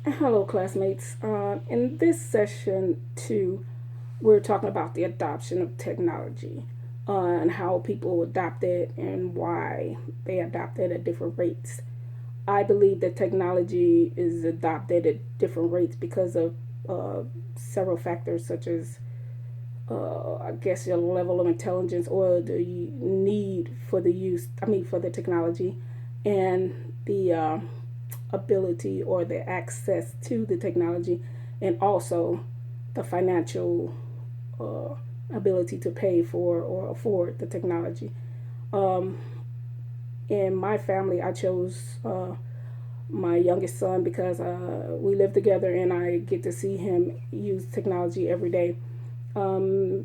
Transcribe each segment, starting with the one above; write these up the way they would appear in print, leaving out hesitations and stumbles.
Hello, classmates. In this session, two, we're talking about the adoption of technology and how people adopt it and why they adopt it at different rates. I believe that technology is adopted at different rates because of uh, several factors, such as, I guess, your level of intelligence or the need for the use, for the technology, and the ability or the access to the technology, and also the financial uh, ability to pay for or afford the technology. Um, in my family, I chose my youngest son because we live together and I get to see him use technology every day.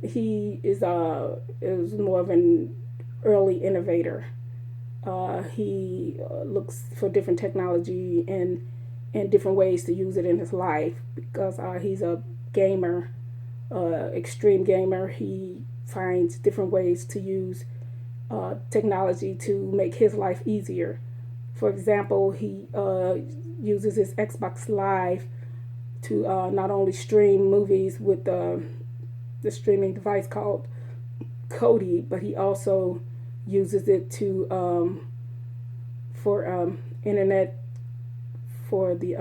He is more of an early innovator. He looks for different technology and different ways to use it in his life because he's a gamer, extreme gamer. He finds different ways to use technology to make his life easier. For example, he uses his Xbox Live to not only stream movies with the streaming device called Kodi, but he also uses it to for internet for the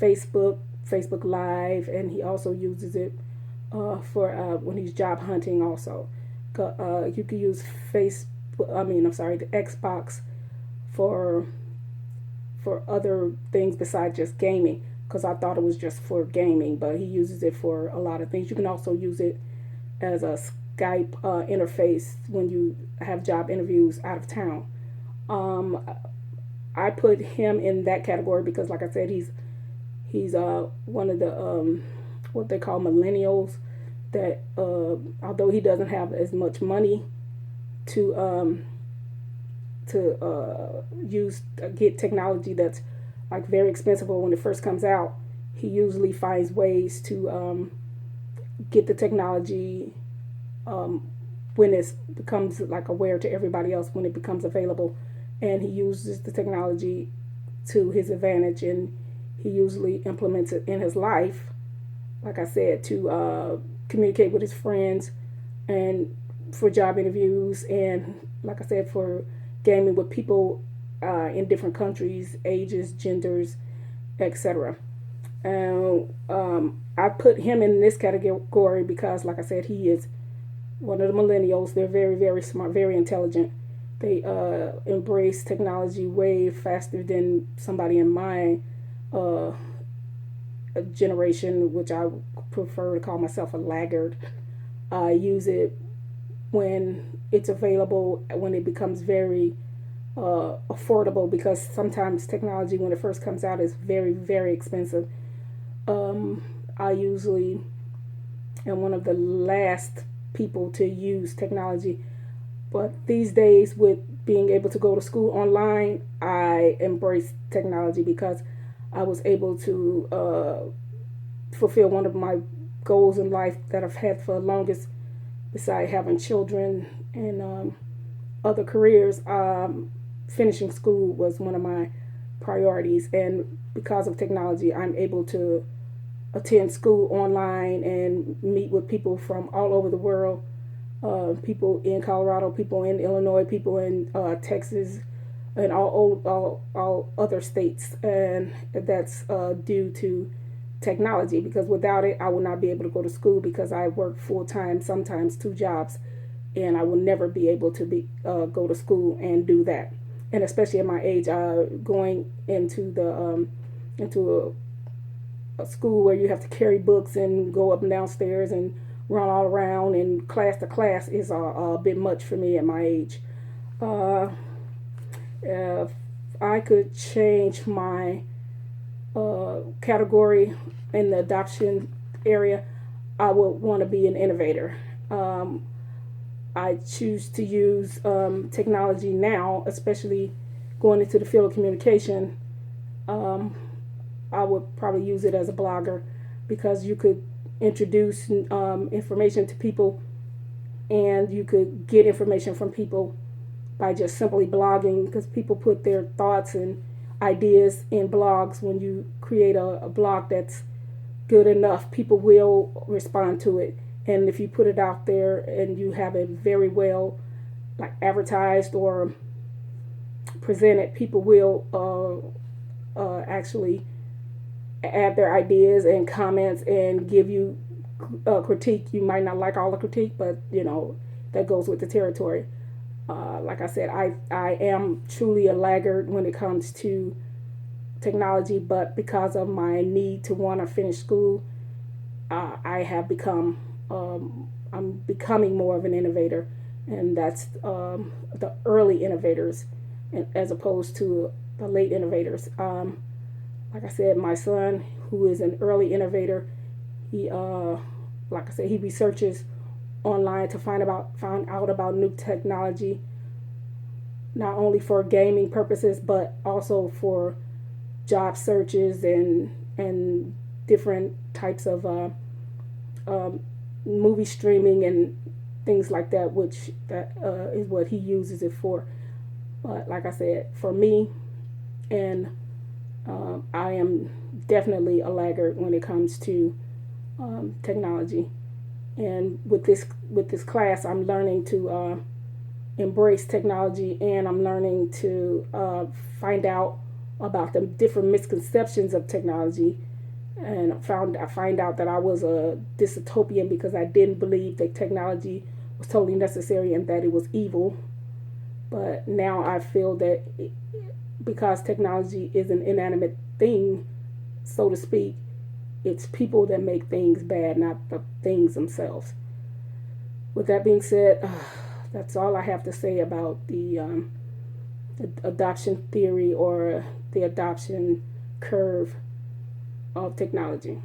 Facebook Live, and he also uses it for when he's job hunting. Also, you could use Facebook. I'm sorry, the Xbox for other things besides just gaming. Because I thought it was just for gaming, but he uses it for a lot of things. You can also use it as a Skype interface when you have job interviews out of town. Um, I put him in that category because, like I said, he's one of the what they call millennials. That although he doesn't have as much money to use get technology that's like very expensive when it first comes out, he usually finds ways to get the technology um, when it becomes like aware to everybody else when it becomes available, and he uses the technology to his advantage, and he usually implements it in his life, like I said, to communicate with his friends and for job interviews, and like I said, for gaming with people in different countries, ages, genders, etc. And I put him in this category because, like I said, he is one of the millennials. They're very, very smart, very intelligent. They embrace technology way faster than somebody in my uh, generation, which I prefer to call myself a laggard. I use it when it's available, when it becomes very affordable, because sometimes technology, when it first comes out, is very, very expensive. I usually am one of the last people to use technology. But these days, with being able to go to school online, I embrace technology because I was able to fulfill one of my goals in life that I've had for the longest, besides having children and other careers. Finishing school was one of my priorities, and because of technology, I'm able to attend school online and meet with people from all over the world, people in Colorado, people in Illinois, people in Texas, and all other states. And that's due to technology, because without it, I would not be able to go to school because I work full time, sometimes two jobs, and I will never be able to be go to school and do that. And especially at my age, going into a school where you have to carry books and go up and downstairs and run all around and class to class is a bit much for me at my age. Uh, if I could change my category in the adoption area, I would want to be an innovator. Um, I choose to use technology now, especially going into the field of communication. Um, I would probably use it as a blogger because you could introduce information to people, and you could get information from people by just simply blogging, because people put their thoughts and ideas in blogs. When you create a blog that's good enough, people will respond to it. And if you put it out there and you have it very well like advertised or presented, people will actually add their ideas and comments and give you critique. You might not like all the critique, but that goes with the territory. Like I said, I am truly a laggard when it comes to technology, but because of my need to want to finish school, I have become I'm becoming more of an innovator, and that's the early innovators, as opposed to the late innovators. Like I said, my son, who is an early innovator, he like I said, he researches online to find out about new technology, not only for gaming purposes but also for job searches and different types of um, movie streaming and things like that, which that is what he uses it for. But like I said, for me, and I am definitely a laggard when it comes to technology. And with this class, I'm learning to embrace technology, and I'm learning to find out about the different misconceptions of technology. And I find out that I was a dystopian because I didn't believe that technology was totally necessary and that it was evil. But now I feel that because technology is an inanimate thing, so to speak, it's people that make things bad, not the things themselves. With that being said, that's all I have to say about the adoption theory or the adoption curve of technology.